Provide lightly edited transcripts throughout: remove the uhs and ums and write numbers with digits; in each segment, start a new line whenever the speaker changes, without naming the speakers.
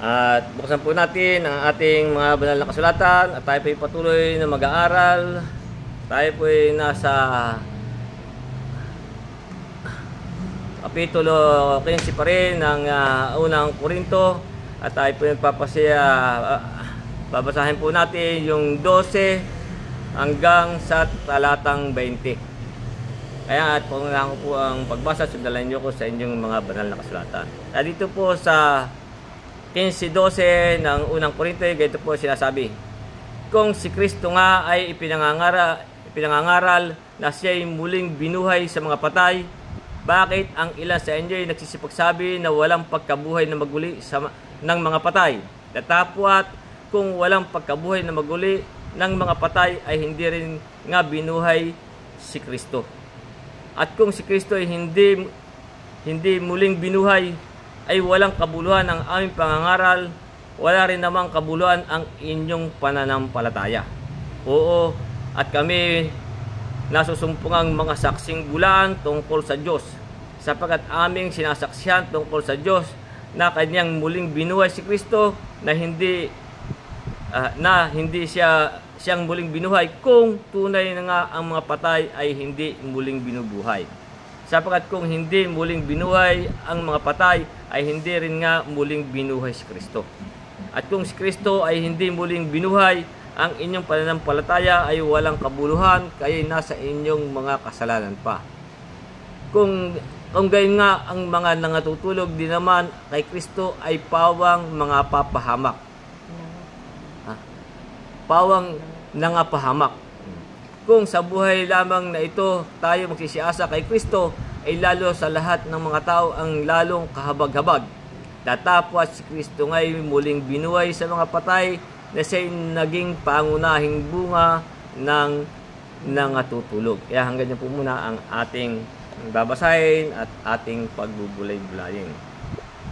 At buksan po natin ang ating mga banal na kasulatan at tayo po ay patuloy na mag-aaral. Tayo po ay nasa Kapitulo 15 pa rin ng unang Korinto at tayo po nagpapasaya. Babasahin po natin yung 12 hanggang sa talatang 20. Kaya at pangunahan ko po ang pagbasa, sundalan nyo ko sa inyong mga banal na kasulatan. At dito po sa 15:12 ng unang Korinto, ganito po sinasabi: kung si Kristo nga ay ipinangangaral na siya'y muling binuhay sa mga patay, bakit ang ilan sa inyo ay nagsisipagsabi na walang pagkabuhay na maguli ng mga patay? Datapwat kung walang pagkabuhay na maguli ng mga patay ay hindi rin nga binuhay si Kristo. At kung si Kristo ay hindi muling binuhay, ay walang kabuluhan ang aming pangangaral, wala rin namang kabuluhan ang inyong pananampalataya. Oo, at kami nasusumpungang mga saksing bulaan tungkol sa Diyos, sapagkat aming sinasaksihan tungkol sa Diyos na kanyang muling binuhay si Kristo, na hindi siyang muling binuhay kung tunay na nga ang mga patay ay hindi muling binubuhay. Sapagkat kung hindi muling binuhay ang mga patay, ay hindi rin nga muling binuhay si Kristo. At kung si Kristo ay hindi muling binuhay, ang inyong pananampalataya ay walang kabuluhan, kaya nasa inyong mga kasalanan pa. Kung gayon nga, ang mga nangatutulog din naman kay Kristo ay pawang mga papahamak. Pawang nangapahamak. Kung sa buhay lamang na ito tayo magsisiasa kay Kristo, ay lalo sa lahat ng mga tao ang lalong kahabag-habag. Datapwat si Kristo nga'y muling binuhay sa mga patay, na siya'y naging pangunahing bunga ng nangatutulog. Kaya hanggang dyan po muna ang ating babasahin at ating pagbubulay-bulayin.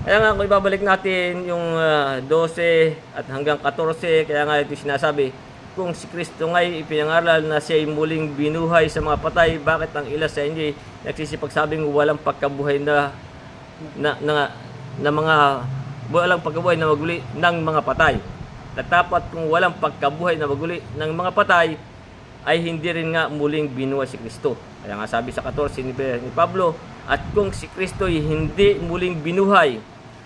Kaya nga kung ibabalik natin yung 12 at hanggang 14, kaya nga ito sinasabi, kung si Kristo nga'y ipinangaral na siya'y muling binuhay sa mga patay, bakit ang ilan sa inyo nagsisipagsabing walang pagkabuhay na walang pagkabuhay na maguli ng mga patay? Tatapat kung walang pagkabuhay na maguli ng mga patay, ay hindi rin nga muling binuhay si Kristo. Kaya nga sabi sa 14 ni Pablo, at kung si Kristo ay hindi muling binuhay,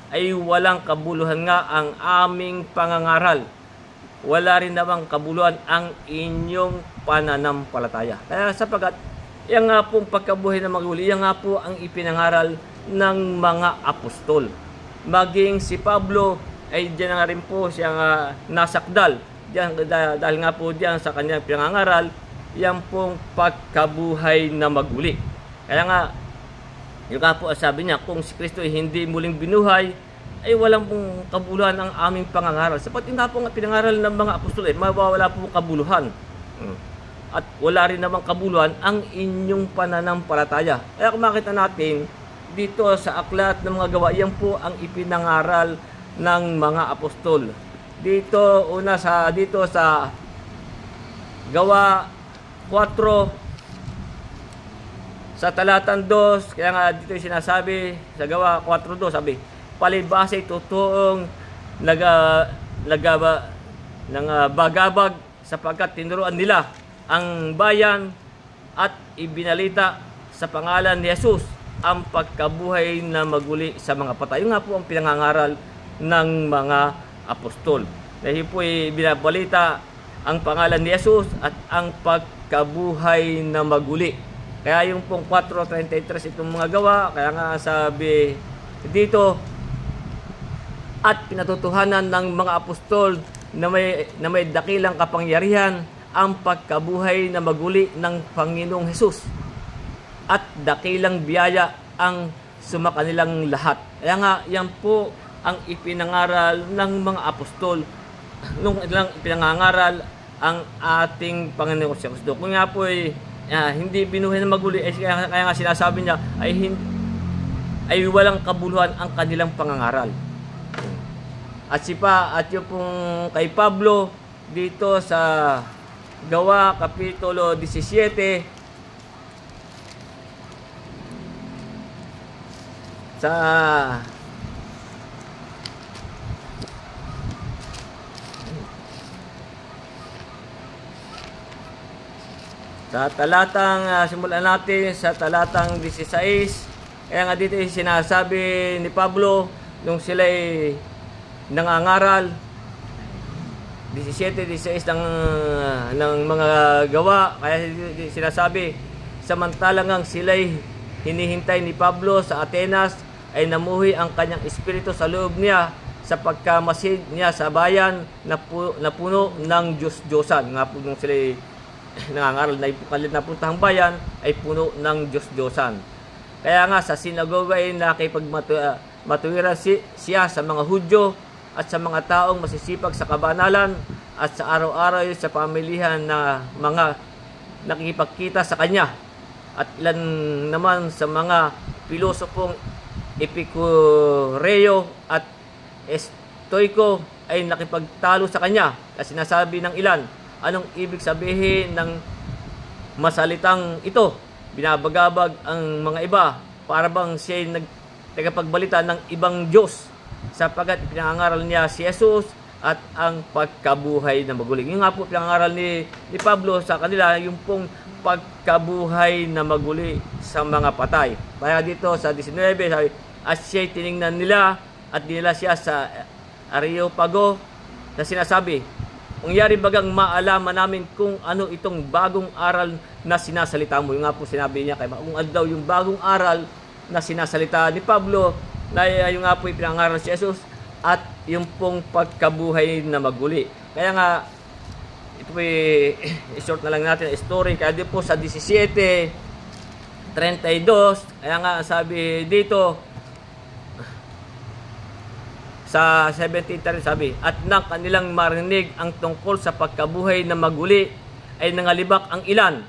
ay walang kabuluhan nga ang aming pangangaral, wala rin namang kabuluhan ang inyong pananampalataya. Kaya sapagkat yan nga pong pagkabuhay na maguli, yan nga po ang ipinangaral ng mga apostol. Maging si Pablo ay diyan nga rin po siya nasakdal. Dahil nga po diyan sa kanyang pinangaral, yan pong pagkabuhay na maguli. Kaya nga, yung nga po sabi niya, kung si Kristo ay hindi muling binuhay, ay walang pong kabuluhan ang aming pangangaral. Sapat yun nga po ang pinangaral ng mga apostol, mawawala po kabuluhan. At wala rin namang kabuluhan ang inyong pananampalataya. Kaya kung makita natin dito sa aklat ng mga gawa, yan po ang ipinangaral ng mga apostol. Dito sa gawa 4 sa talatang 2, kaya nga dito yung sinasabi sa gawa 4:2, sabi, palibasa ay totoong bagabag sapagkat tinuruan nila ang bayan at ibinalita sa pangalan ni Jesus ang pagkabuhay na maguli sa mga patay. Yung nga po ang pinangangaral ng mga apostol. Dahil po binabalita ang pangalan ni Jesus at ang pagkabuhay na maguli. Kaya yung pong 4:33 itong mga gawa, kaya nga sabi dito, at pinatutuhanan ng mga apostol na may dakilang kapangyarihan ang pagkabuhay na maguli ng Panginoong Hesus, at dakilang biyaya ang sumakanilang lahat. Kaya nga, yan po ang ipinangaral ng mga apostol nung ilang ipinangaral ang ating Panginoong Hesus. Kung nga po hindi binuhay na maguli, kaya nga sinasabi niya ay walang kabuluhan ang kanilang pangangaral. At yung pong kay Pablo dito sa Gawa Kapitulo 17 sa Sa talatang, simulan natin sa talatang 16. Kaya nga dito sinasabi ni Pablo, nung sila'y nangangaral, 17-16 ng mga gawa. Kaya sinasabi, samantalang ang sila'y hinihintay ni Pablo sa Atenas, ay namuhi ang kanyang espiritu sa loob niya sa pagkamasid niya sa bayan na puno ng Diyos-Diyosan. Nga po nung sila'y nangangaral na ipukalit na puntahang bayan ay puno ng Diyos-Diyosan. Kaya nga sa sinagoga ay nakipagmatuwiran siya sa mga Hudyo at sa mga taong masisipag sa kabanalan at sa araw-araw sa pamilihan na mga nakikipagkita sa kanya. At ilan naman sa mga pilosopong Epicureo at Stoico ay nakipagtalo sa kanya. Kasi sinasabi ng ilan, anong ibig sabihin ng masalitang ito? Binabagabag ang mga iba para bang siya nagpagbalita ng ibang Diyos, sapagkat pinangangaral niya si Jesus at ang pagkabuhay na maguli. Yung nga po pinangangaral ni Pablo sa kanila, yung pong pagkabuhay na maguli sa mga patay. Kaya dito sa 19, sabi, at siya'y tiningnan nila at dinala siya sa Areopago na sinasabi, mangyari bagang maalaman namin kung ano itong bagong aral na sinasalita mo. Yung nga po sinabi niya kay kung ano daw yung bagong aral na sinasalita ni Pablo, na yung nga po pinangaral si Jesus at yung pong pagkabuhay na maguli. Kaya nga, ito po i-short na lang natin ang story. Kaya di po sa 17:32, kaya nga sabi dito, sa 17:30 sabi, at nang kanilang marinig ang tungkol sa pagkabuhay na maguli, ay nangalibak ang ilan.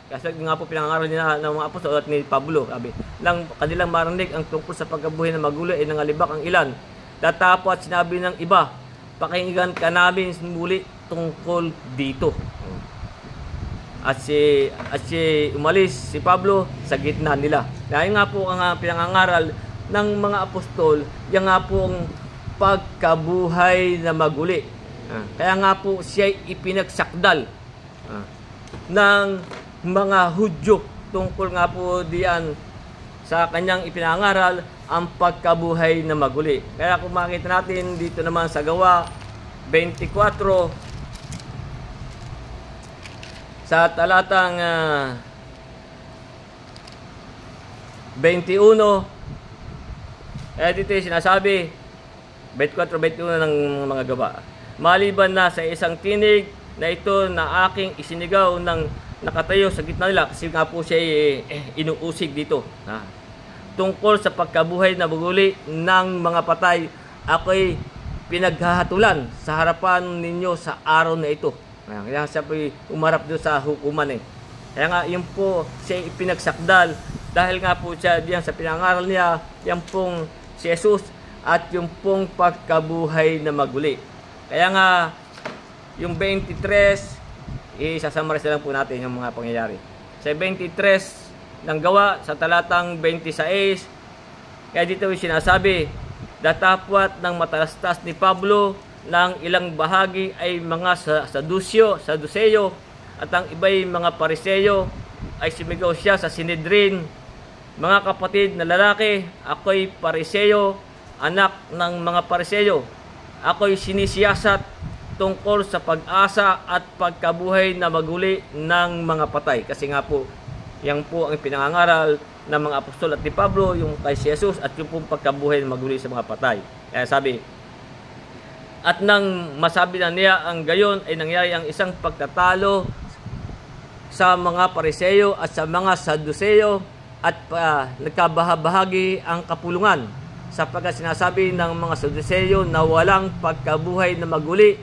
Kasi nga po pinangaral niya ng mga apostol at ni Pablo. Sabi, nang kanilang marinig ang tungkol sa pagkabuhay na maguli, ay nangalibak ang ilan. Tatapo at sinabi ng iba, pakinggan ka namin muli tungkol dito. At si umalis si Pablo sa gitna nila. Dahil nga po ang pinangangaral ng mga apostol, yung nga po ang pagkabuhay na maguli. Kaya nga po siya ipinagsakdal ng mga Hudyo tungkol nga po diyan sa kanyang ipinangaral ang pagkabuhay na maguli. Kaya kung makita natin dito naman sa Gawa 24 sa talatang 21, kaya dito sinasabi 24-21 ng mga gawa. Maliban na sa isang tinig na ito na aking isinigaw ng nakatayo sa gitna nila, kasi nga po siya inuusig dito. Tungkol sa pagkabuhay na maguli ng mga patay, ako'y pinaghahatulan sa harapan ninyo sa araw na ito. Kaya siya po umarap doon sa hukuman. Kaya nga yun po siya ipinagsakdal dahil nga po siya diyan sa pinangaral niya, yan pong si Jesus at yung pong pagkabuhay na maguli. Kaya nga, yung 23, isasummarize na lang po natin yung mga pangyayari. Sa 23 ng Gawa, sa talatang 26, kaya dito yung sinasabi, datapwat ng matalastas ni Pablo ng ilang bahagi ay mga Saduseyo, at ang iba'y mga Pariseyo, ay sumigaw siya sa Sinedrin, mga kapatid na lalaki, ako'y Pariseyo, anak ng mga Pariseyo. Ako'y sinisiyasat tungkol sa pag-asa at pagkabuhay na maguli ng mga patay. Kasi nga po, yan po ang pinangangaral ng mga apostol at ni Pablo, yung kay Jesus at yung pong pagkabuhay na maguli sa mga patay. Kaya sabi, at nang masabi na niya ang gayon, ay nangyari ang isang pagtatalo sa mga Pariseyo at sa mga Saduseyo, at nagkabahabahagi ang kapulungan, sapagkat sinasabi ng mga Saduseyo na walang pagkabuhay na maguli,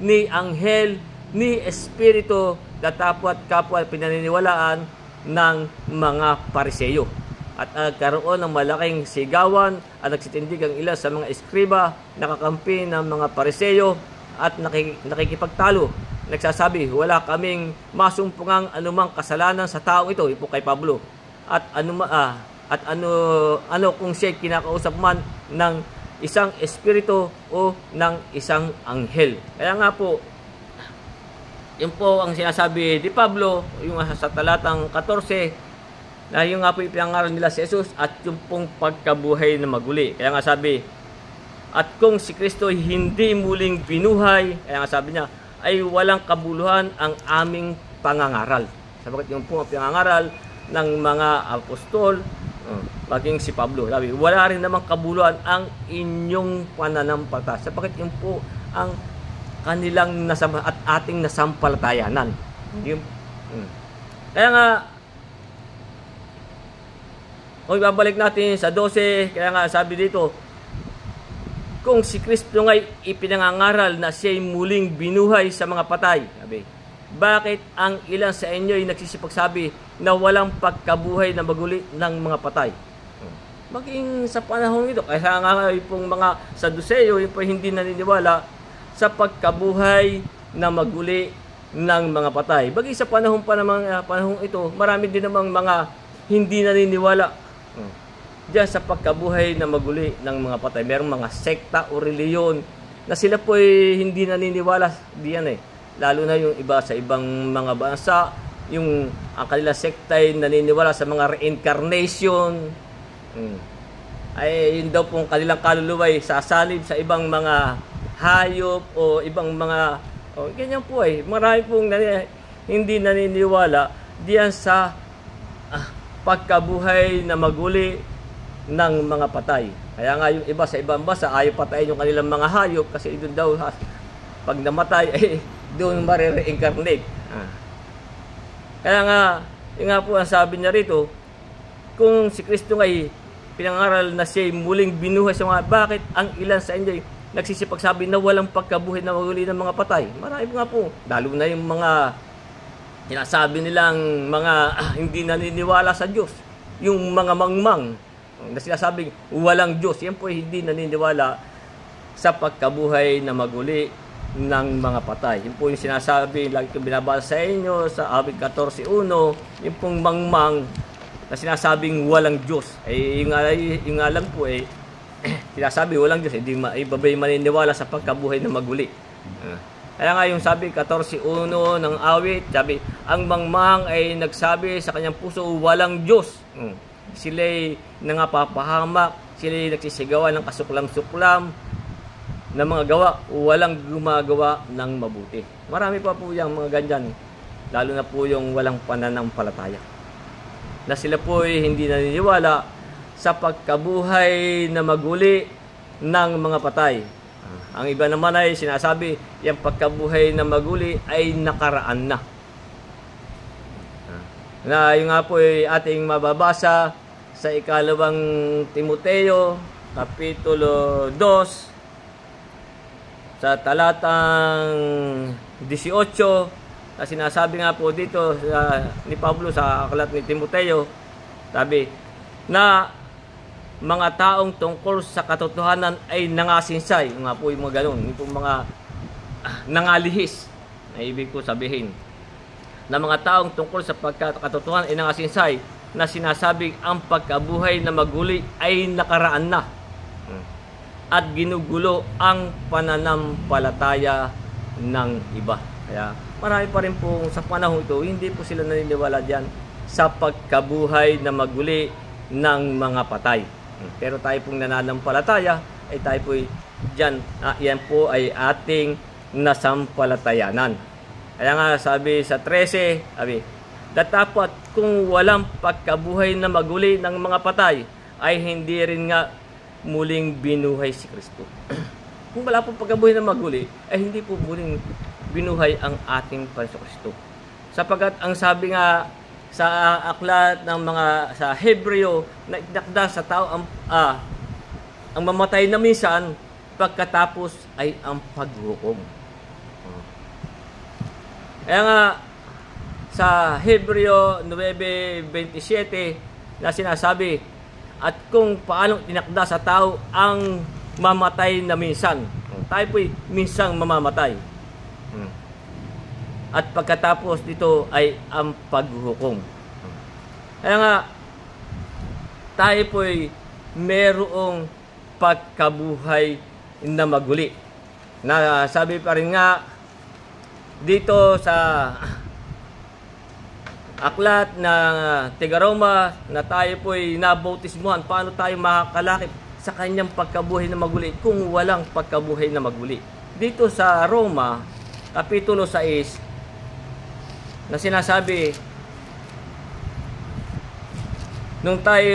ni anghel, ni espiritu, datapwat kapwa pinaniniwalaan ng mga Pariseyo. At nagkaroon ng malaking sigawan at nagsitindig ang ilan sa mga eskriba, nakakampi ng mga Pariseyo at nakikipagtalo. Nagsasabi, wala kaming masumpungang anumang kasalanan sa taong ito, ipo kay Pablo. At ano kung siya kinakausap man ng isang espiritu o ng isang anghel. Kaya nga po, Yun po ang sinasabi ni Pablo, yung sa talatang 14, na yung nga po ipinangaral nila si Jesus at yung pong pagkabuhay na maguli. Kaya nga sabi, at kung si Kristo hindi muling binuhay, kaya nga sabi niya, ay walang kabuluhan ang aming pangangaral. Sabagat yung po ang pinangaral ng mga apostol, maging si Pablo, sabi, wala rin namang kabuluhan ang inyong pananampalataya. Sabagat yung po ang kanilang at ating nasampalatayanan. Kaya nga, kung ibabalik natin sa 12, kaya nga sabi dito, kung si Kristo nga'y ipinangangaral na siya'y muling binuhay sa mga patay, sabi, bakit ang ilan sa inyo ay nagsisipagsabi na walang pagkabuhay na maguli ng mga patay? Maging sa panahon ito, kaya nga pong mga Saduceo, yung po hindi naniniwala sa pagkabuhay na maguli ng mga patay. Bagay sa panahon ito, marami din namang mga hindi naniniwala diyan sa pagkabuhay na maguli ng mga patay. Merong mga sekta o reliyon na sila po hindi naniniwala diyan Lalo na yung iba sa ibang mga bansa, yung ang kanila sekta ay naniniwala sa mga reincarnation. Ay yun daw pong kanilang kaluluwa ay sasalib sa ibang mga hayop o ibang mga ganyan po marami pong hindi naniniwala diyan sa pagkabuhay na maguli ng mga patay. Kaya nga yung iba sa ibang bansa ayaw patayin yung kanilang mga hayop kasi doon daw pag namatay doon mare-reincarnate. Kaya nga yung nga po ang sabi niya rito, kung si Kristo ay pinangaral na siya muling binuhay sa mga, bakit ang ilan sa inyo nagsisipagsabi na walang pagkabuhay na maguli ng mga patay? Marami nga po. Lalo na yung mga sinasabi nilang mga hindi naniniwala sa Diyos. Yung mga mangmang na sinasabing walang Diyos. Yan po hindi naniniwala sa pagkabuhay na maguli ng mga patay. Yan po yung sinasabi, lagi kong binabasa sa inyo sa awit 14:1, yung pong mangmang na sinasabing walang Diyos. Yung alam po sinasabi walang Diyos, hindi babay maniniwala sa pagkabuhay na maguli. Kaya nga yung sabi 14:1 ng awit, sabi, ang mangmang ay nagsabi sa kanyang puso, walang Diyos. Sila'y nangapapahamak, sila'y nagsisigawan ng kasuklam-suklam na mga gawa, walang gumagawa ng mabuti. Marami pa po yung mga ganyan, lalo na po yung walang pananampalataya, na sila po hindi naniniwala sa pagkabuhay na maguli ng mga patay. Ang iba naman ay sinasabi, yung pagkabuhay na maguli ay nakaraan na. Na yung nga po ating mababasa sa ikalawang Timoteo, Kapitulo 2, sa talatang 18, na sinasabi nga po dito ni Pablo sa aklat ni Timoteo, sabi, na mga taong tungkol sa katotohanan ay nangasinsay. Nga po yung mga ganun, yung mga nangalihis, na ibig ko sabihin, na mga taong tungkol sa katotohanan ay nangasinsay, na sinasabing ang pagkabuhay na maguli ay nakaraan na at ginugulo ang pananampalataya ng iba. Kaya marami pa rin po sa panahon ito, hindi po sila naniniwala diyan sa pagkabuhay na maguli ng mga patay. Pero tayo pong nananampalataya ay tayo po diyan, yan po ay ating nasampalatayanan. Kaya nga sabi sa 13, sabi, datapat kung walang pagkabuhay na maguli ng mga patay ay hindi rin nga muling binuhay si Kristo. Kung wala pong pagkabuhay na maguli ay hindi po muling binuhay ang ating Panginoon Kristo. Sapagkat ang sabi nga sa aklat ng mga sa Hebreo, na idakda sa tao ang mamatay na minsan, pagkatapos ay ang paghukom. Kaya nga sa Hebreo 9:27 na sinasabi, at kung paano tinakda sa tao ang mamatay na minsan, tayo po'y minsang mamamatay. At pagkatapos dito ay ang paghuhukom. Kaya nga, tayo po'y merong pagkabuhay na maguli. Na sabi pa rin nga dito sa aklat na Tiga-Roma na tayo po'y nabautismuhan, paano tayo makakalakip sa kanyang pagkabuhay na maguli kung walang pagkabuhay na maguli? Dito sa Roma, Kapitulo 6, na sinasabi, nung tayo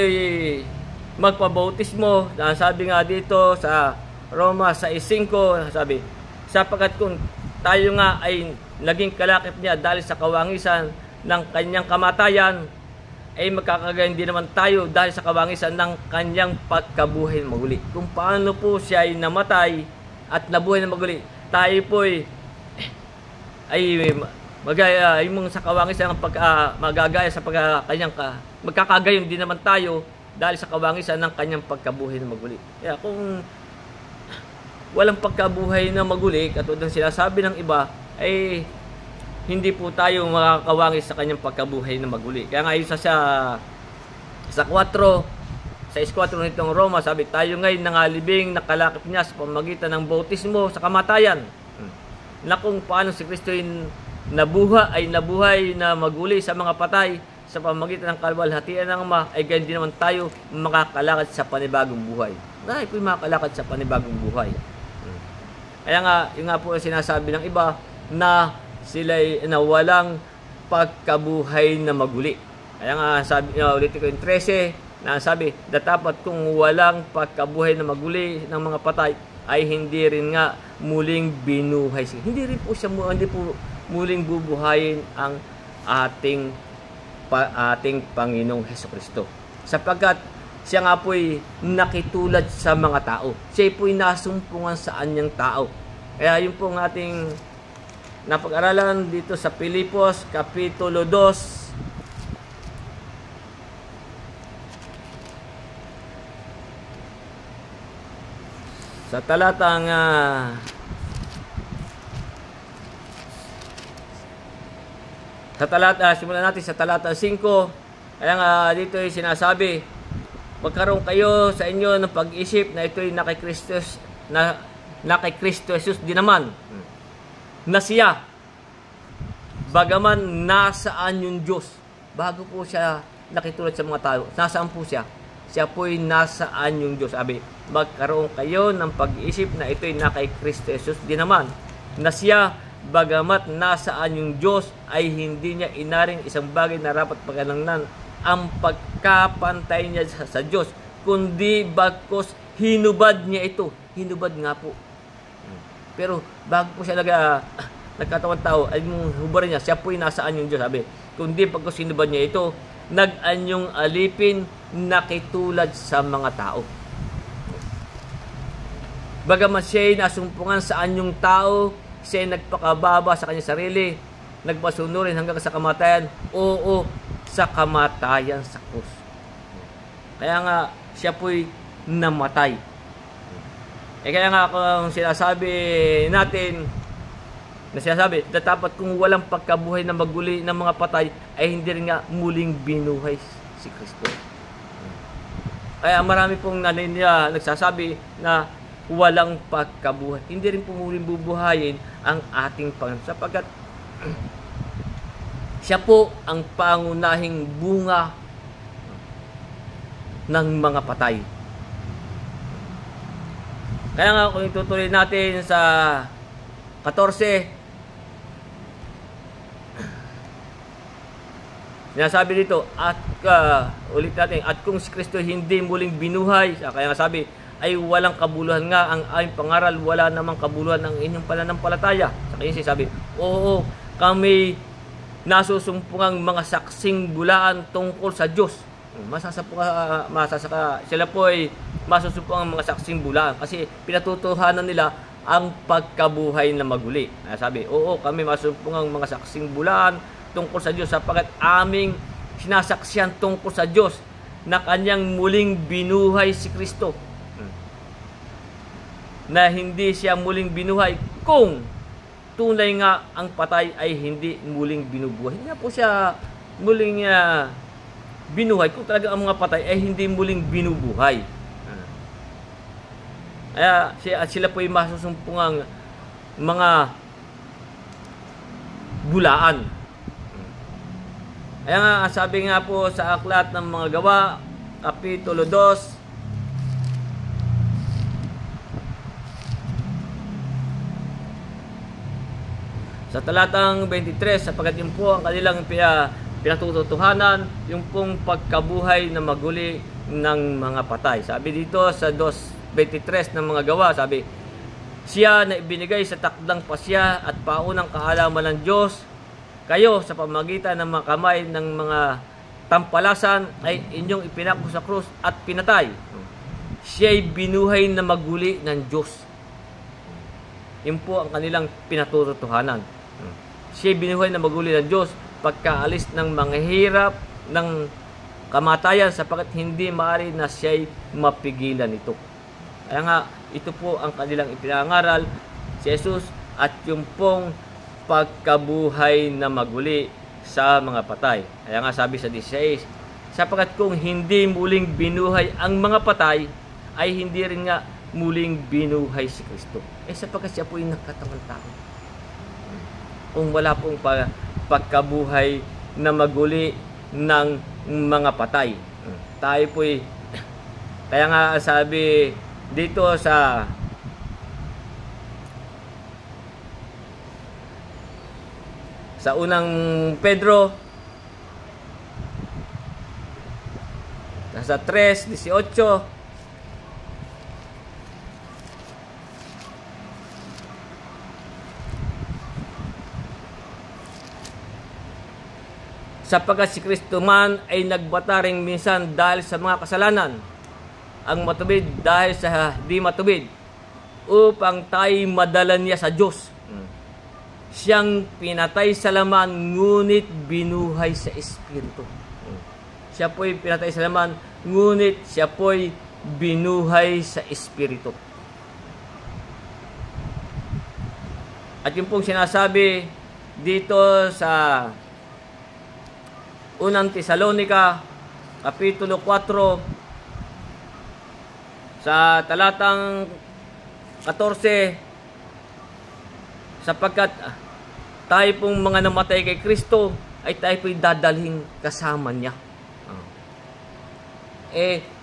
magpabautismo, sabi nga dito sa Roma 6:5, sabi, sapagkat kung tayo nga ay naging kalakip niya dahil sa kawangisan ng kanyang kamatayan, ay magkakagayon din naman tayo dahil sa kawangisan ng kanyang pagkabuhay na maguli. Kung paano po siya ay namatay at nabuhay na maguli, tayo po ay magaya yung sa kawangisan ng magagaya sa kanyang magkakagayon din naman tayo dahil sa kawangisan ng kanyang pagkabuhay na maguli. Kaya kung walang pagkabuhay na maguli, katulad ng sinasabi ng iba, ay hindi po tayo makakawangis sa kanyang pagkabuhay na maguli. Kaya nga isa sa 4 nitong Roma, sabi, tayo ngayon nangalibing nakalakip niya sa pamamagitan ng bautismo sa kamatayan, na kung paano si Kristo nabuhay na maguli sa mga patay sa pamamagitan ng kalwalhatian ng Ama, ay ganyan din naman tayo makakalakad sa panibagong buhay. Tayo po'y makakalakad sa panibagong buhay. Kaya nga, yung nga po sinasabi ng iba na sila'y na walang pagkabuhay na maguli. Kaya nga, sabi, ulitin ko yung 13, na sabi, datapat kung walang pagkabuhay na maguli ng mga patay, ay hindi rin nga muling binuhay siya. Hindi po muling bubuhayin ang ating Panginoong Hesukristo. Sapagkat siya nga po'y nakitulad sa mga tao. Siya po'y nasumpungan sa anyang tao. Kaya yun po ang ating napag-aralan dito sa Pilipos, Kapitulo 2. Sa talatang simulan natin sa talata 5. Kaya nga dito ay sinasabi, magkaroon kayo sa inyo ng pag-isip na ito'y na kay Kristo Jesus din naman, na siya, bagaman nasaan yung Diyos, bago po siya nakitulad sa mga tao, nasaan po siya? Siya po'y nasaan yung Diyos. Sabi, magkaroon kayo ng pag-iisip na ito'y na kay Kristo Jesus din naman, na siya, bagamat nasaan yung Diyos, ay hindi niya inaring isang bagay na rapat pagkalangnan ang pagkapantay niya sa Diyos, kundi bagkos hinubad niya ito. Hinubad nga po. Pero bago po siya nagkatawan tao, ay hubarin niya, siya po'y nasaan yung Diyos. Sabi, kundi bagkos hinubad niya ito, nag-anyong alipin, nakitulad sa mga tao. Bagamat siya'y nasumpungan sa anyong tao, siya'y nagpakababa sa kanyang sarili, nagpasunurin hanggang sa kamatayan, oo, sa kamatayan sa krus. Kaya nga, siya po'y namatay. Kaya nga kung sinasabi natin, datapat kung walang pagkabuhay na maguli ng mga patay, ay hindi rin nga muling binuhay si Kristo. Kaya marami pong nagsasabi na walang pagkabuhay. Hindi rin po muling bubuhayin ang ating Panginoon, sapagkat siya po ang pangunahing bunga ng mga patay. Kaya nga kung itutuloy natin sa 14, sinasabi dito, at ulit natin, at kung si Kristo hindi muling binuhay, kaya nga sabi, ay walang kabuluhan nga ang aming pangaral, wala namang kabuluhan ang inyong pananampalataya. Sa kanya sabi, oo, kami nasusumpungang mga saksing bulaan tungkol sa Diyos. Sila po ay masusumpungang mga saksing bulaan kasi pinatutuhanan nila ang pagkabuhay na maguli. Sabi, oo, kami masusumpungang mga saksing bulaan tungkol sa Diyos, sapagkat aming sinasaksihan tungkol sa Diyos na kanyang muling binuhay si Kristo, na hindi siya muling binuhay kung tunay nga ang patay ay hindi muling binubuhay. Hindi po siya muling binuhay kung talaga ang mga patay ay hindi muling binubuhay. Kaya sila po ay masusumpungang mga bulaan. Kaya nga, sabi nga po sa Aklat ng Mga Gawa, Kapitulo 2, sa talatang 23, sapagkat yun po ang kanilang pinatututuhanan, yung pong pagkabuhay na maguli ng mga patay. Sabi dito sa 2:23 ng Mga Gawa, sabi, siya na ibinigay sa takdang pasya at paunang kaalaman ng Diyos, kayo sa pamagitan ng mga kamay ng mga tampalasan ay inyong ipinako sa krus at pinatay. Siya'y binuhay na maguli ng Diyos. Yun po ang kanilang pinatututuhanan. Siya'y binuhay na maguli ng Diyos pagkaalis ng mga hirap ng kamatayan, sapagkat hindi maaari na siya'y mapigilan ito. Kaya nga, ito po ang kanilang ipinangaral, si Jesus, at yung pong pagkabuhay na maguli sa mga patay. Kaya nga sabi sa 16, sapagkat kung hindi muling binuhay ang mga patay, ay hindi rin nga muling binuhay si Kristo. Sapagkat siya po yung nagkatawang tao. Kung wala pong pagkabuhay na maguli ng mga patay, tayo po'y, kaya nga sabi dito sa unang Pedro, sa 3:18, sapagkat si Kristo man ay nagbata ring minsan dahil sa mga kasalanan, ang matubid dahil sa di matubid, upang tayo madala niya sa Diyos. Siyang pinatay sa laman, ngunit binuhay sa Espiritu. Siya po'y pinatay sa laman, ngunit siya po'y binuhay sa Espiritu. At yung pong sinasabi dito sa unang Tesalonica, Kapitulo 4, sa talatang 14, sapagkat tayo pong mga namatay kay Kristo ay tayo po'y dadalhin kasama niya.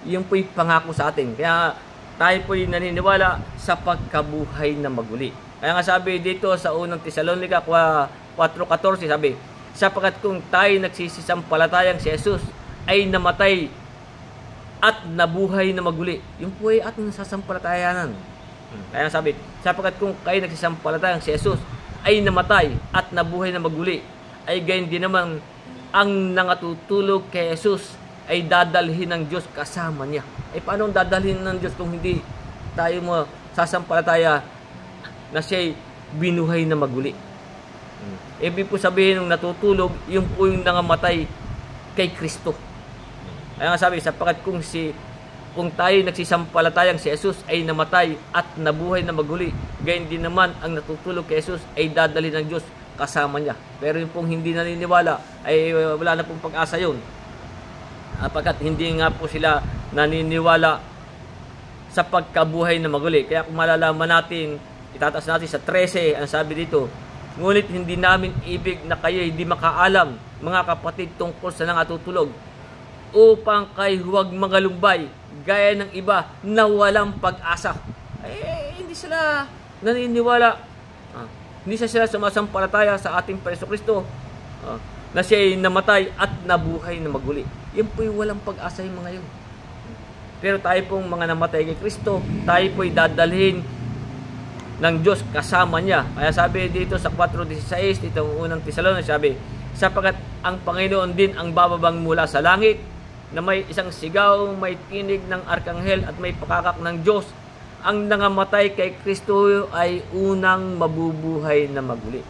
Yung po'y pangako sa atin. Kaya tayo po'y naniniwala sa pagkabuhay na maguli. Kaya nga sabi dito sa unang Tesalonica 4:14, sabi, sapagkat kung tayo nagsisisampalatayang si Jesus ay namatay at nabuhay na maguli, yung po ay ating nasasampalatayanan. Kaya sabi, sapagkat kung kayo nagsisampalatayang si Jesus ay namatay at nabuhay na maguli, ay gayon din naman ang nangatutulog kay Jesus ay dadalhin ng Diyos kasama niya. Paano dadalhin ng Diyos kung hindi tayo mo sasampalataya na siya'y binuhay na maguli? Ibig po sabihin ng natutulog, yung po yung nangamatay kay Kristo. Kaya nga sabi, sapagkat kung tayo nagsisampalatayang si Jesus ay namatay at nabuhay na maguli, gayon din naman ang natutulog kay Jesus ay dadali ng Diyos kasama niya. Pero yung pong hindi naniniwala ay wala na pong pag-asa yun. Apagkat hindi nga po sila naniniwala sa pagkabuhay na maguli. Kaya kung malalaman natin, itataas natin sa 13, ang sabi dito, ngunit hindi namin ibig na kayo hindi makaalam, mga kapatid, tungkol sa nangatutulog, upang kayo huwag mangalumbay, gaya ng iba na walang pag-asa. Hindi sila naniniwala. Hindi sila sumasampalataya sa ating Jesucristo na siya'y namatay at nabuhay na maguli. Yan po'y walang pag-asa yung mga yun. Pero tayo pong mga namatay kay Kristo, tayo po'y dadalhin ng Diyos kasama niya. Kaya sabi dito sa 4:16, itong unang Tesalonica, sabi, sapagkat ang Panginoon din ang bababang mula sa langit, na may isang sigaw, may tinig ng arkanghel at may pakakak ng Diyos. Ang nangamatay kay Kristo ay unang mabubuhay na maguli.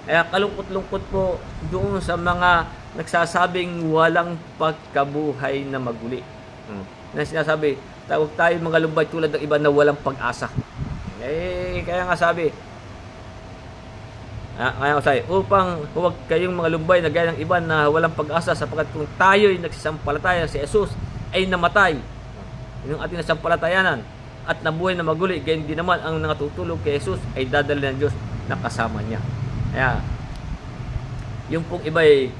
Kaya kalungkot-lungkot po doon sa mga nagsasabing walang pagkabuhay na maguli. Na sinasabi, tawag tayo mga lumbay tulad ng iba na walang pag-asa. Kaya nga sabi, upang huwag kayong mga lumbay na gaya ng iba na walang pag-asa, sapagkat kung tayo'y nagsisampalataya si Jesus ay namatay, yung ating nasampalatayanan, at nabuhay na maguli, gayon din naman ang nangatutulog kay Jesus ay dadali ng Diyos na kasama niya. Kaya Yung pong iba'y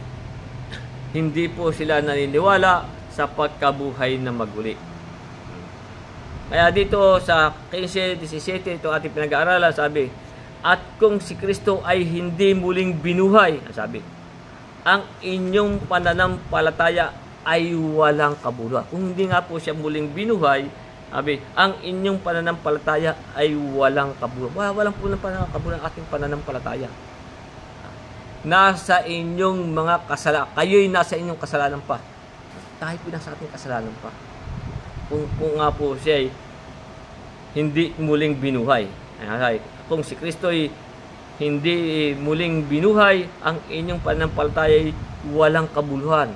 hindi po sila naniniwala sa pagkabuhay na maguli. Kaya dito sa 15:17 ito ating pinag-aaralan, sabi, at kung si Kristo ay hindi muling binuhay, sabi, ang inyong pananampalataya ay walang kabuluhan. Kung hindi nga po siya muling binuhay, sabi, ang inyong pananampalataya ay walang kabuluhan. Walang po ng kabuluhan ang ating pananampalataya. Nasa inyong mga kasalanan. Kayo'y nasa inyong kasalanan pa. Tayo po nasa ating kasalanan pa. Kung nga po siya ay hindi muling binuhay. Kung si Kristo ay hindi muling binuhay, ang inyong pananampalataya ay walang kabuluhan.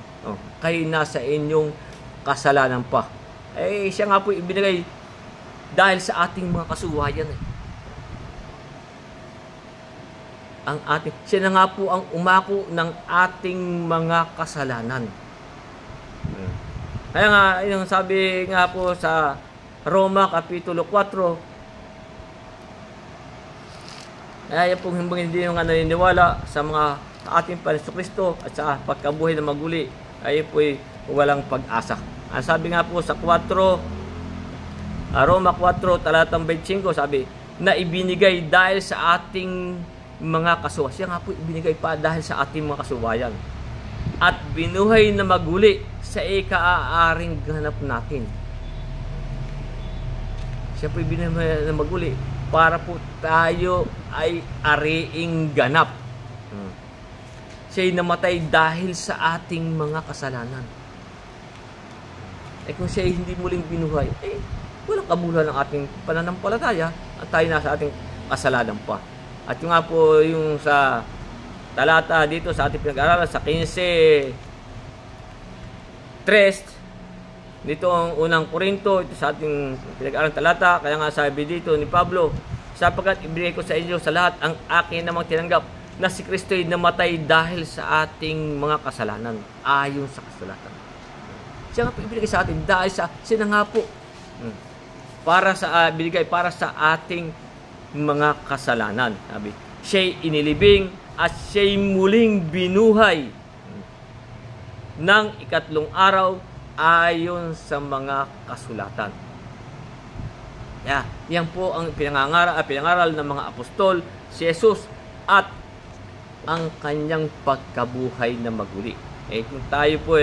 Kayo nasa inyong kasalanan pa. Siya nga po ibinigay dahil sa ating mga kasuwayan. Siya na nga po ang umako ng ating mga kasalanan. Kaya nga, yung sabi nga po sa Roma Kapitulo 4, kaya pong hindi yung naniniwala sa mga ating Panginoon Kristo at sa pagkabuhay na maguli, ay po'y walang pag-asa. Ang sabi nga po sa Roma 4, talatang 25, sabi, na ibinigay dahil sa ating mga kasuwayan. Siya nga po ibinigay pa dahil sa ating mga kasuwayan. At binuhay na maguli sa ika-aaring ganap natin. Siya po ibinigay na maguli para po tayo ay ariing ganap. Siya'y namatay dahil sa ating mga kasalanan. Kung siya hindi muling binuhay, walang kabuluhan ng ating pananampalataya at tayo nasa ating kasalanan pa. At yung nga po yung sa talata dito sa ating pinag-aaralan sa 15:3, dito ang unang Korinto, ito sa ating pinag-aaralan talata, kaya nga sabi dito ni Pablo, sapagkat ibigay ko sa inyo sa lahat ang akin namang tinanggap na si Kristo'y namatay dahil sa ating mga kasalanan, ayon sa kasulatan. Siya nga po ibigay sa atin dahil sa siya nga po para sa binigay para sa ating mga kasalanan. Sabi, siya'y inilibing at siya'y muling binuhay ng ikatlong araw ayon sa mga kasulatan. Yan po ang pinangaral ng mga apostol, si Jesus at ang kanyang pagkabuhay na maguli. Kung tayo po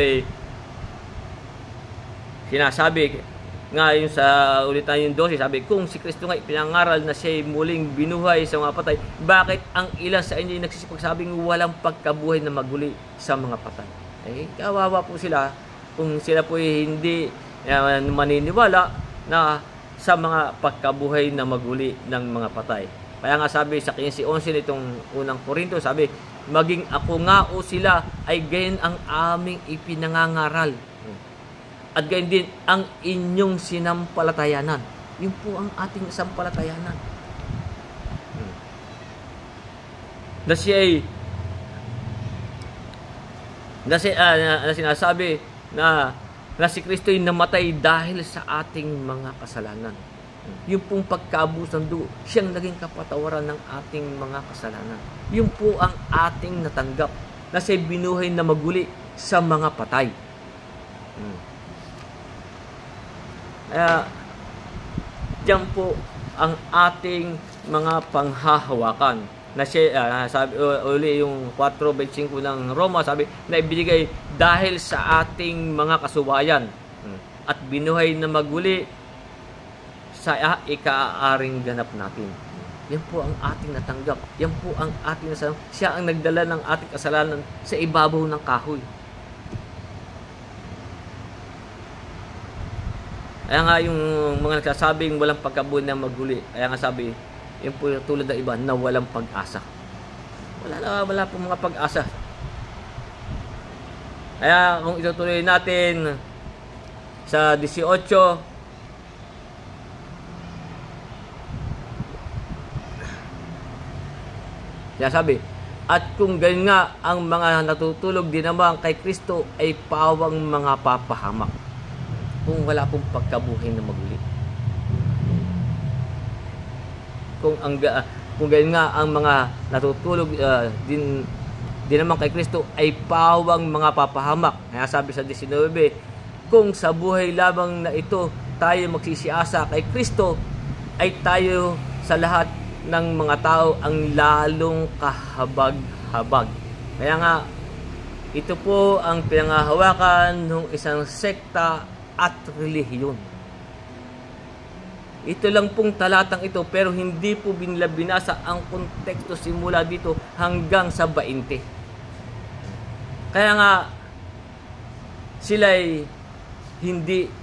sinasabi nga yung sa ulitan yung 12, sabi, kung si Kristo nga pinangaral na siya'y muling binuhay sa mga patay, bakit ang ilan sa inyo nagsisipagsabing walang pagkabuhay na maguli sa mga patay? Kawawa po sila kung sila po hindi maniniwala na sa mga pagkabuhay na maguli ng mga patay. Kaya nga sabi sa 15:11 nitong unang Korinto, sabi, maging ako nga o sila ay gayon ang aming ipinangangaral. At gayon din ang inyong sinampalatayanan. Yun po ang ating sampalatayanan. Na sinasabi na si Kristo'y namatay dahil sa ating mga kasalanan. Yung pong pagkaabos ng dugo, siyang naging kapatawaran ng ating mga kasalanan. Yun po ang ating natanggap na siya'y binuhay na maguli sa mga patay. Kaya, diyan po ang ating mga panghahawakan. Na siya, sabi uli yung 4:25 ng Roma, sabi, na ibinigay dahil sa ating mga kasubayan at binuhay na maguli sa ika-aaring ganap natin. Yan po ang ating natanggap. Yan po ang ating nasanang. Siya ang nagdala ng ating kasalanan sa ibabaw ng kahoy. Kaya nga yung mga nagsasabing walang pagkabuhay na maguli, kaya nga sabi, yun po tulad ng iba na walang pag-asa. Wala po mga pag-asa. Kaya kung itutuloy natin sa 18, kaya sabi, at kung ganyan nga ang mga natutulog din naman kay Kristo ay pawang mga papahamak kung wala pong pagkabuhay na maguli. Kung ganyan nga ang mga natutulog din di naman kay Kristo ay pawang mga papahamak. Kaya sabi sa 19, kung sa buhay lamang na ito tayo magsisiasa kay Kristo, ay tayo sa lahat ng mga tao ang lalong kahabag-habag. Kaya nga, ito po ang pinangahawakan ng isang sekta at relihiyon. Ito lang pong talatang ito, pero hindi po binasa ang konteksto simula dito hanggang sa 20. Kaya nga, sila'y hindi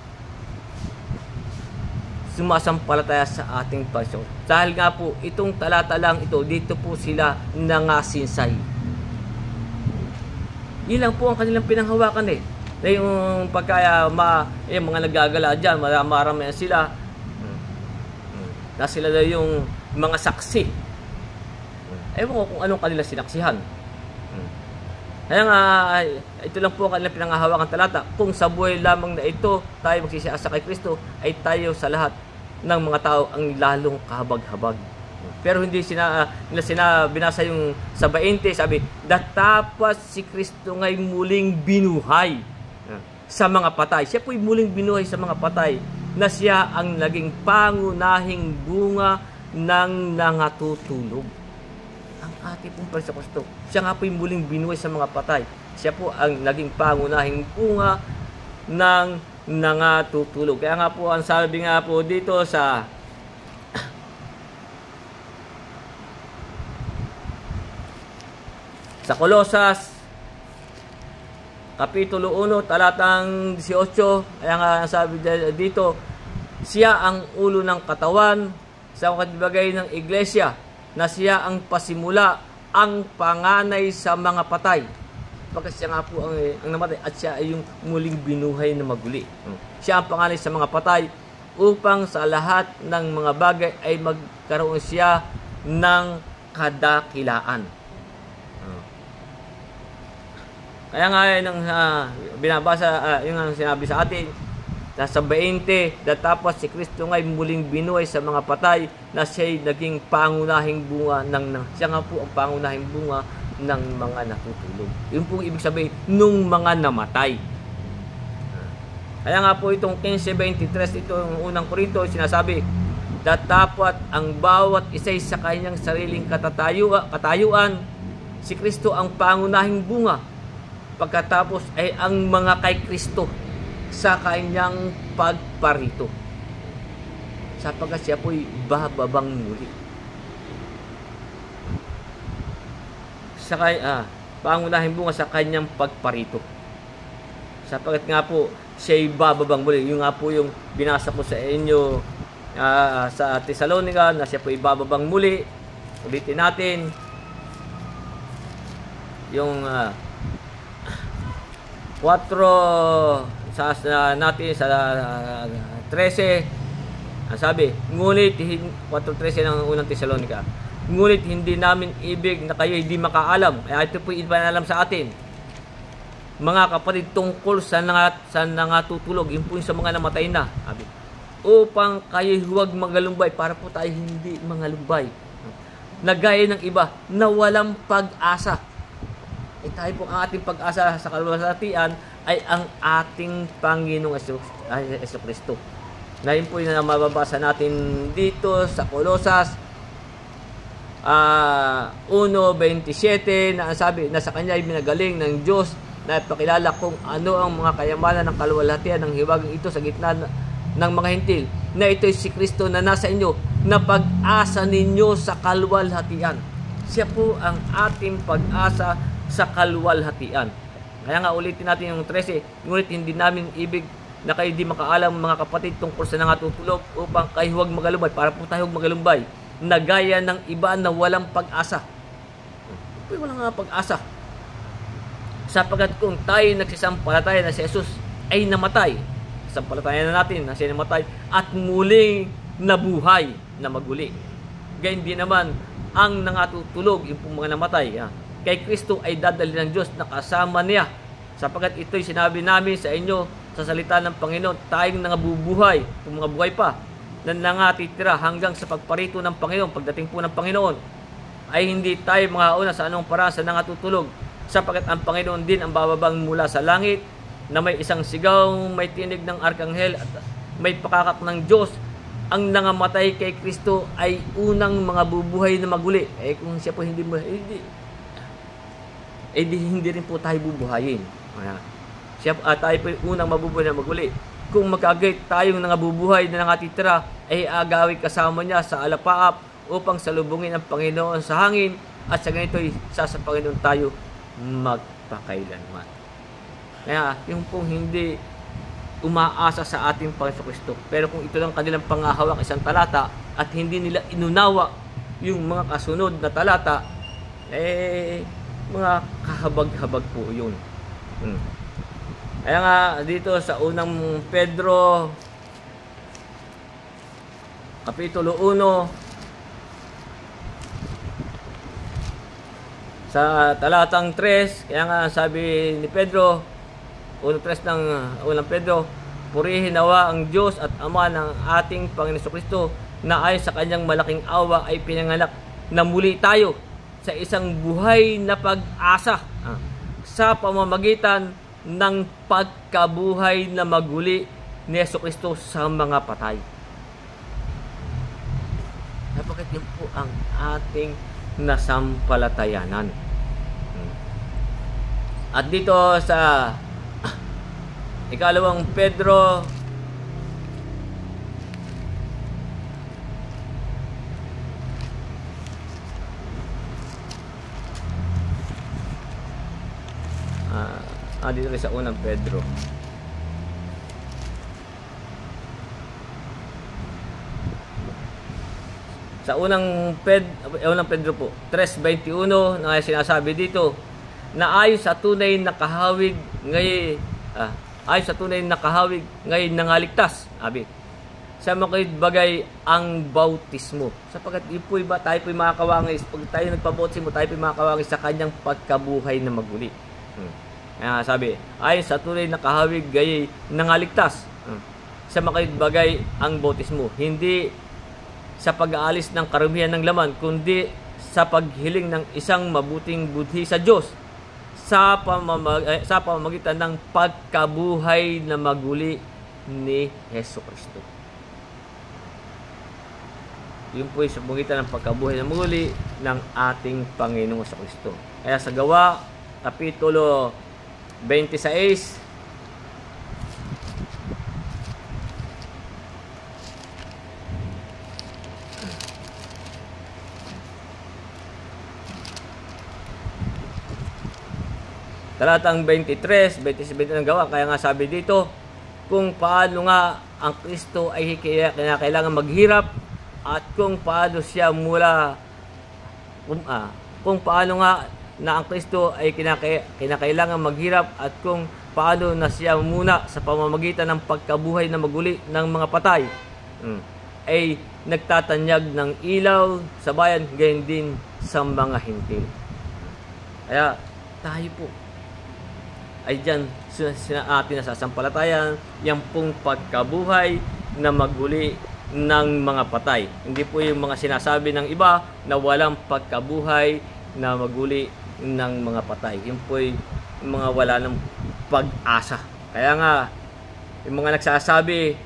sumasampalataya sa ating pasyon. Dahil nga po, itong talata lang ito, dito po sila nangasinsay. Yun lang po ang kanilang pinanghawakan eh. Na yung pagkaya yung mga nagagala dyan, marami sila. Na sila na yung mga saksi. Ewan ko kung anong kanilang sinaksihan. Kaya nga, ito lang po ang kanilang pinanghahawakan talata. Kung sa buhay lamang na ito, tayo magsisiasa kay Kristo, ay tayo sa lahat ng mga tao ang lalong kahabag-habag. Pero hindi binasa yung sa 20, sabi, datapos si Kristo ngay muling binuhay sa mga patay. Siya po'y muling binuhay sa mga patay, na siya ang naging pangunahing bunga ng nangatutulog. Ang ating pong Kristo, siya nga po'y muling binuhay sa mga patay. Siya po ang naging pangunahing bunga ng nangatutulog. Kaya nga po, ang sabi nga po dito sa Kolosas Kapitulo 1, talatang 18, kaya nga sabi dito, siya ang ulo ng katawan sa kadibagay ng iglesia, na siya ang pasimula, ang panganay sa mga patay. Pagkat siya nga po ang namatay at siya ay yung muling binuhay na maguli. Siya ang panganay sa mga patay upang sa lahat ng mga bagay ay magkaroon siya ng kadakilaan. Kaya nga yung binabasa, yung sinabi sa atin, nasa 20, datapos si Kristo nga'y muling binuhay sa mga patay, na siya'y naging pangunahing bunga siya nga po ang pangunahing bunga ng mga natutulog. Yun po ibig sabihin, nung mga namatay. Kaya nga po itong 15:23, itong unang Korinto, sinasabi, datapos ang bawat isa'y sa kanyang sariling katayuan, si Kristo ang pangunahing bunga. Pagkatapos ay ang mga kay Kristo sa kanyang pagparito, sapagkat siya po'y bababang muli. Pangunahing bunga sa kanyang pagparito, sapagkat nga po siya'y bababang muli. Yung nga po yung binasa ko sa inyo sa Tesalonica, na siya po'y bababang muli. Ulitin natin yung 4 natin sa 13, ang sabi, ngunit 4:13 ng unang Tesalonica, ngunit hindi namin ibig na kayo hindi makaalam. Ito po ipanalam sa atin, mga kapatid, tungkol sa nangatutulog, yun po yung sa mga namatay na, sabi, upang kayo huwag magalumbay, para po tayo hindi mangalumbay, na gaya ng iba na walang pag-asa. Tayo po, ang ating pag-asa sa kaluwalhatian ay ang ating Panginoong Jesucristo. Na yun po yung mababasa natin dito sa Kolosas 1:27, na sabi na sa kanya ay binagaling ng Diyos na ipakilala kung ano ang mga kayamanan ng kaluwalhatian ng hiwagang ito sa gitna ng mga hintil, na ito'y si Kristo na nasa inyo, na pag-asa ninyo sa kaluwalhatian. Siya po ang ating pag-asa sa kaluwalhatian. Kaya nga ulitin natin yung 13, ngunit hindi namin ibig na kayo di makaalam, mga kapatid, tungkol sa nangatutulog, upang kayo huwag magalumbay, para po tayo huwag magalumbay, na gaya ng iba na walang pag-asa. Walang pag-asa. Sapagkat kung tayo nagsisampalataya na si Jesus ay namatay, sampalatayan na natin na siya namatay at muling nabuhay na maguli. Gayun din naman ang nangatutulog, yung mga namatay, kay Kristo ay dadali ng Diyos na kasama niya, sapagkat ito'y sinabi namin sa inyo sa salita ng Panginoon, tayong nangabubuhay, kung mga buhay pa, na nangatitira hanggang sa pagparito ng Panginoon, pagdating po ng Panginoon, ay hindi tayo mga una sa anong paraan sa nangatutulog, Sapagkat ang Panginoon din ang bababang mula sa langit, na may isang sigaw, may tinig ng arkanghel, at may pakakak ng Diyos. Ang nangamatay kay Kristo ay unang mga bubuhay na maguli. Kung siya po hindi hindi rin po tayo bubuhayin. Tayo po yung unang mabubuhay na maguli. Kung magkagait tayong nangabubuhay na nangatitira, ay agawi kasama niya sa alapaap upang salubungin ang Panginoon sa hangin, at sa ganito'y sa Panginoon tayo magpakailanman. Kaya yung pong hindi umaasa sa ating Panginoon Kristo, pero kung ito lang kanilang pangahawak isang talata at hindi nila inunawa yung mga kasunod na talata, mga kahabag-habag po yun. Kaya nga dito sa unang Pedro Kapitulo 1 sa talatang 3, kaya nga sabi ni Pedro, unang 3 ng unang Pedro, purihin nawa ang Diyos at Ama ng ating Panginoon Kristo, na ayon sa kanyang malaking awa ay pinanganak na muli tayo sa isang buhay na pag-asa sa pamamagitan ng pagkabuhay na maguli ni Jesucristo sa mga patay. Napakit yun po ang ating nasampalatayanan. At dito sa ikalawang Pedro dito rin sa unang Pedro unang Pedro po 3:21 na sinasabi dito na ayon sa tunay na kahawig ngayon nangaligtas, sa mga bagay ang bautismo, sapagkat tayo po'y makakawangis pag tayo nagpabautismo, tayo po'y makakawangis sa kanyang pagkabuhay na maguli. Kaya sabi, ayon sa tunay na kahawig ngayon nangaligtas, sa mga bagay ang bautismo, hindi sa pag-aalis ng karumihan ng laman, kundi sa paghiling ng isang mabuting budhi sa Diyos sa pamamagitan ng pagkabuhay na maguli ni Jesucristo. Yun po yung sa pamamagitan ng pagkabuhay na maguli ng ating Panginoong Jesucristo. Kaya sa Gawa, Kapitulo 26, talatang 23, 27 ng Gawa, kaya nga sabi dito, kung paano nga ang Kristo ay kailangan maghirap, at kung paano siya kung paano nga na ang Kristo ay kinakailangan maghirap, at kung paano na siya muna sa pamamagitan ng pagkabuhay na maguli ng mga patay ay nagtatanyag ng ilaw sa bayan, gayon din sa mga hintil. Kaya tayo po ay dyan atin nasasampalatayan yung pong pagkabuhay na maguli ng mga patay. Hindi po yung mga sinasabi ng iba na walang pagkabuhay na maguli ng mga patay. Yun po yung mga wala ng pag-asa. Kaya nga, yung mga nagsasabi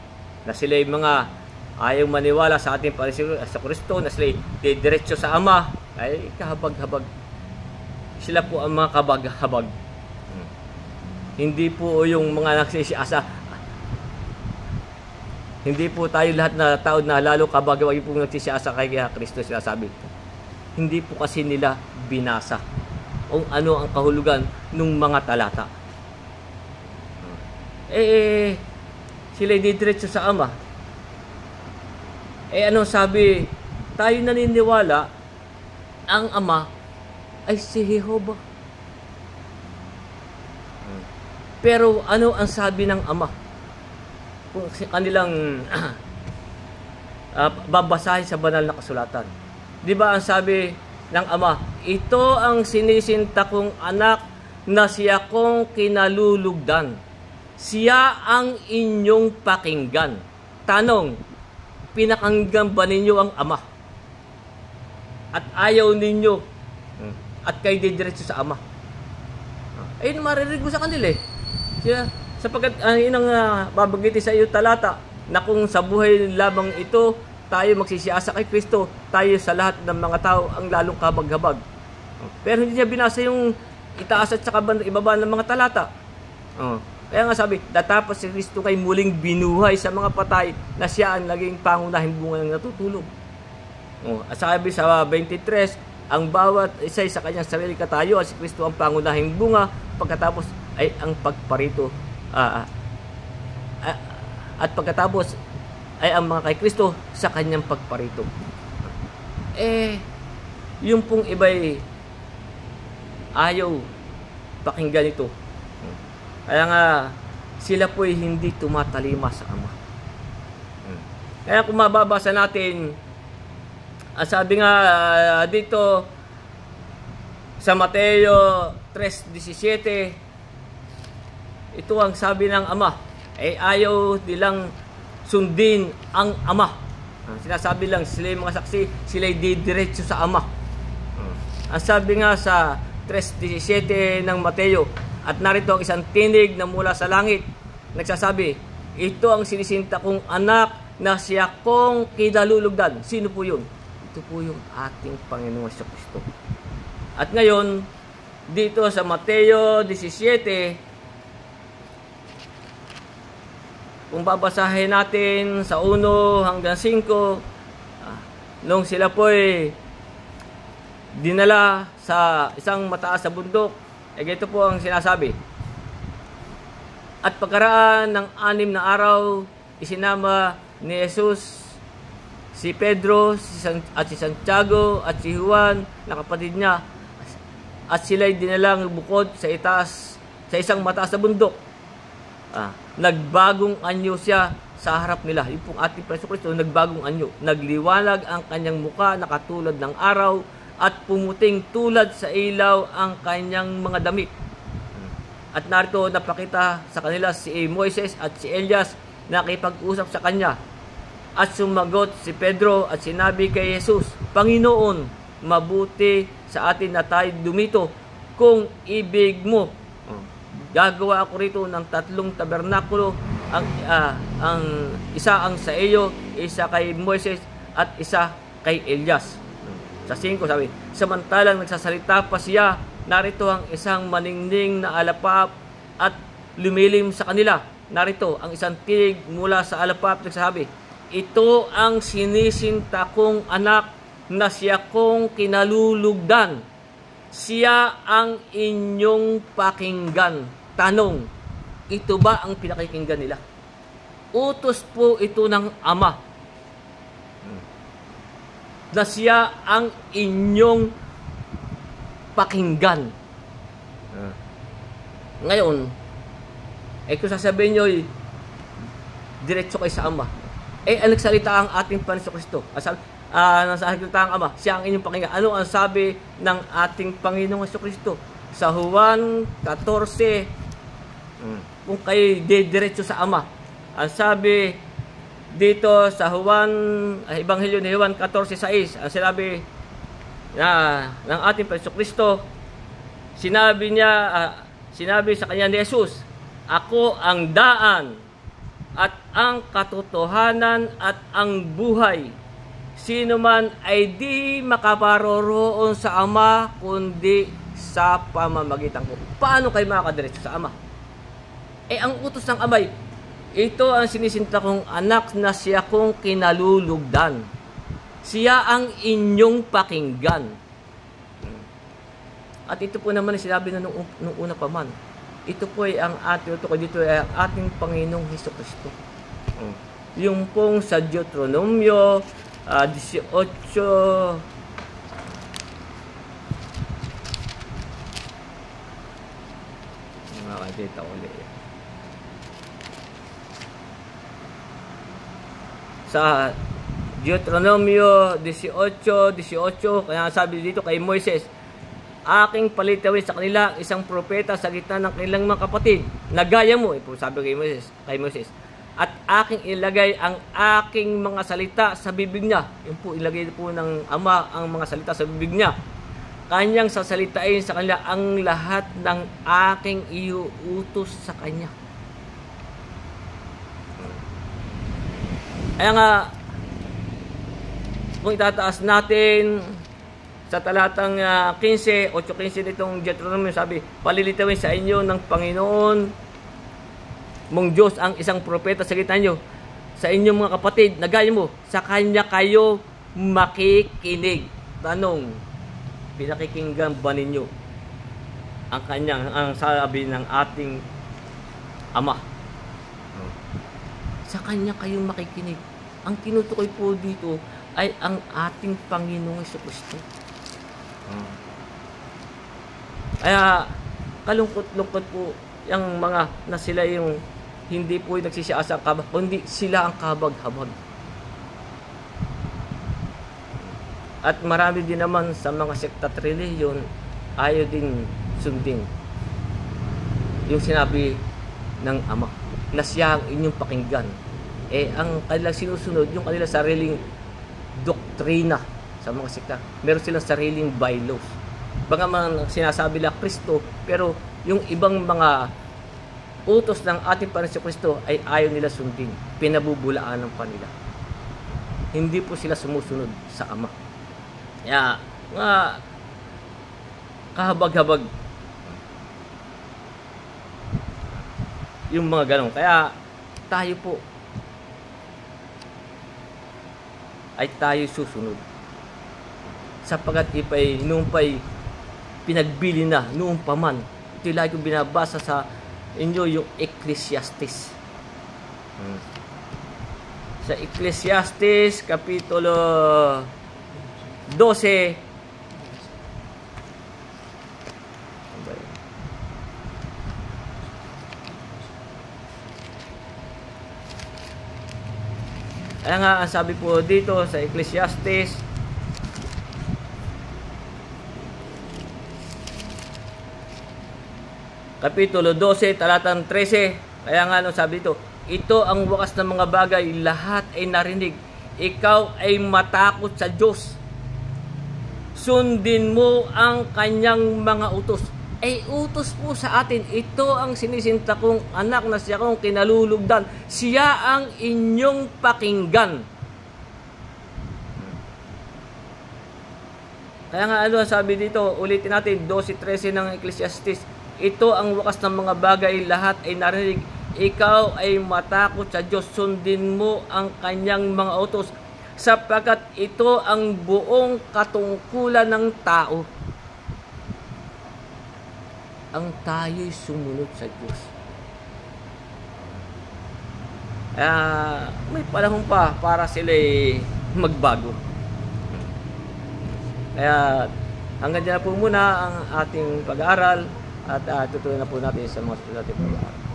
na sila yung mga ayaw maniwala sa ating Panginoon sa Kristo, na sila diretso sa Ama, ay kahabag-habag. Sila po ang mga kabag-habag. Hindi po yung mga nagsisiasa. Hindi po tayo lahat na tao na lalo kabag-habag po nagsisiasa kay Kristo, sinasabi. Hindi po kasi nila binasa kung ano ang kahulugan ng mga talata. Sila didiretso sa Ama. Ano sabi? Tayo naniniwala ang Ama ay si Jehovah. Pero ano ang sabi ng Ama? Kung kanilang babasahin sa banal na kasulatan. Di ba ang sabi ng Ama, ito ang sinisinta kong anak na siya kong kinalulugdan. Siya ang inyong pakinggan. Tanong, pinakinggan ba ninyo ang Ama? At ayaw ninyo at kayo didiretso sa Ama. Ayun maririnig mo sa kanila eh. Sapagkat yun ang babagiti sa iyo talata na kung sa buhay lamang ito tayo magsisiyasa kay Kristo, tayo sa lahat ng mga tao ang lalong kabag-habag. Pero hindi niya binasa yung itaas at saka ibaba ng mga talata. Kaya nga sabi, datapos si Kristo kay muling binuhay sa mga patay na siya ang naging pangunahing bunga ng natutulog. At sabi sa 23, ang bawat isa sa kanyang sarili katayo at si Kristo ang pangunahing bunga, pagkatapos ay ang pagparito at pagkatapos ay ang mga kay Kristo sa kanyang pagparito. Yung pong iba'y ayaw pakinggan ito. Kaya nga sila po'y hindi tumatalima sa Ama. Kaya kung mababasa natin, sabi nga dito sa Mateo 3:17, ito ang sabi ng Ama, ayaw nilang sundin ang Ama. Sinasabi lang, sila yung mga saksi, sila didiretso sa Ama. Ang sabi nga sa 3:17 ng Mateo, at narito ang isang tinig na mula sa langit, nagsasabi, ito ang sinisinta kong anak na siya kong kinalulugdan. Sino po yun? Ito po yung ating Panginoong Jesucristo. At ngayon, dito sa Mateo 17, kung babasahin natin sa 1 hanggang 5, nung sila po'y dinala sa isang mataas na bundok, ganito po ang sinasabi. At pagkaraan ng 6 na araw, isinama ni Jesus si Pedro at si Santiago at si Juan na kapatid niya, at sila'y dinalang bukod sa isang mataas na bundok. Nagbagong anyo siya sa harap nila. Yung pong ating Jesucristo, nagbagong anyo. Nagliwanag ang kanyang muka na katulad ng araw at pumuting tulad sa ilaw ang kanyang mga damit. At narito napakita sa kanila si Moises at si Elias na nakipag-usap sa kanya. At sumagot si Pedro at sinabi kay Jesus, Panginoon, mabuti sa atin na tayo dumito kung ibig mo. Gagawa ako rito ng 3 tabernakulo, ang isa ang sa iyo, isa kay Moises at isa kay Elias. Sa 5 sabi, samantalang nagsasalita pa siya, narito ang isang maningning na alapap at lumilim sa kanila. Narito ang isang tinig mula sa alapap nagsasabi, ito ang sinisinta kong anak na siya kong kinalulugdan. Siya ang inyong pakinggan. Tanong, ito ba ang pinakikinggan nila? Utos po ito ng Ama na siya ang inyong pakinggan. Ngayon, kung sasabihin nyo, diretso kayo sa Ama. Ang nagsalita ang ating Panginoong Kristo. Nagsalita ang Ama, siya ang inyong pakinggan. Ano ang sabi ng ating Panginoong Kristo? Sa Juan 14, kung kayo diretso sa Ama. Ang sabi dito sa Ebanghelyo ni Juan 14:6, ang sinabi ng ating Panginoong Kristo, sinabi sa kanya ni Jesus, ako ang daan at ang katotohanan at ang buhay. Sino man ay di makaparoroon sa Ama kundi sa pamamagitan ko. Paano kayo makakadiretso sa Ama? Ang utos ng Amay, ito ang sinisinta kong anak na siya kong kinalulugdan. Siya ang inyong pakinggan. At ito po naman sinabi na nung una pa man. Ito po ay ang ating utos, dito ay ang ating Panginoong Jesucristo. Yung pong sa Deuteronomio 18, makakita ulit. Sa Deuteronomio 18:18, kaya sabi dito kay Moises, aking palitawin sa kanila isang propeta sa gitna ng kanilang mga kapatid. Nagaya mo, sabi kay Moises, at aking ilagay ang aking mga salita sa bibig niya. Yun po, ilagay po ng Ama ang mga salita sa bibig niya. kanyang sasalitain sa kanila ang lahat ng aking iuutos sa kanya. Kaya nga, kung itataas natin sa talatang 15, 8:15 nitong Deuteronomy, sabi, palilitawin sa inyo ng Panginoon mong Diyos ang isang propeta sa gitna nyo, sa inyong mga kapatid, na gaya mo, sa kanya kayo makikinig. Tanong, pinakikinggan ba ninyo ang sabi ng ating Ama? Sa kanya kayo makikinig. Ang tinutukoy po dito ay ang ating Panginoong Jesucristo. Kaya kalungkot-lungkot po yung mga na sila yung hindi po nagsisiasa ang kabag, kundi sila ang kabag-habag. At marami din naman sa mga sekta at reliyon ayaw din sundin yung sinabi ng Ama na siya ang inyong pakinggan. Ang kanilang sinusunod yung kanilang sariling doktrina sa mga sekta. Meron silang sariling bylaws. Baka man sinasabi lang Kristo, pero yung ibang mga utos ng ating Panginoon Kristo ay ayaw nila sundin. Pinabubulaan ng kanila. Hindi po sila sumusunod sa Ama. Kaya, mga kahabag-habag yung mga ganun. Kaya, tayo po ay tayo susunod. Sapagkat noong pa'y pinagbili na, noong pa man. Ito lagi kong binabasa sa inyo yung Ecclesiastes. Sa Ecclesiastes kapitulo 12 kaya nga ang sabi po dito sa Ecclesiastes Kapitulo 12, talatang 13. Kaya nga sabi dito, ito ang wakas ng mga bagay, lahat ay narinig. Ikaw ay matakot sa Diyos. Sundin mo ang kanyang mga utos. Utos po sa atin. Ito ang sinisinta kong anak na siya kong kinalulugdan. Siya ang inyong pakinggan. Kaya nga sabi dito, ulitin natin, 12:13 ng Ecclesiastes. Ito ang wakas ng mga bagay, lahat ay narinig. Ikaw ay matakot sa Diyos, sundin mo ang kanyang mga utos, sapagkat ito ang buong katungkulan ng tao. Ang tayo'y sumunod sa Diyos. May panahon pa para sila'y magbago. Kaya hanggang dyan na po muna ang ating pag-aaral. At tutuloy na po natin sa mga susunod natin pag-aaral.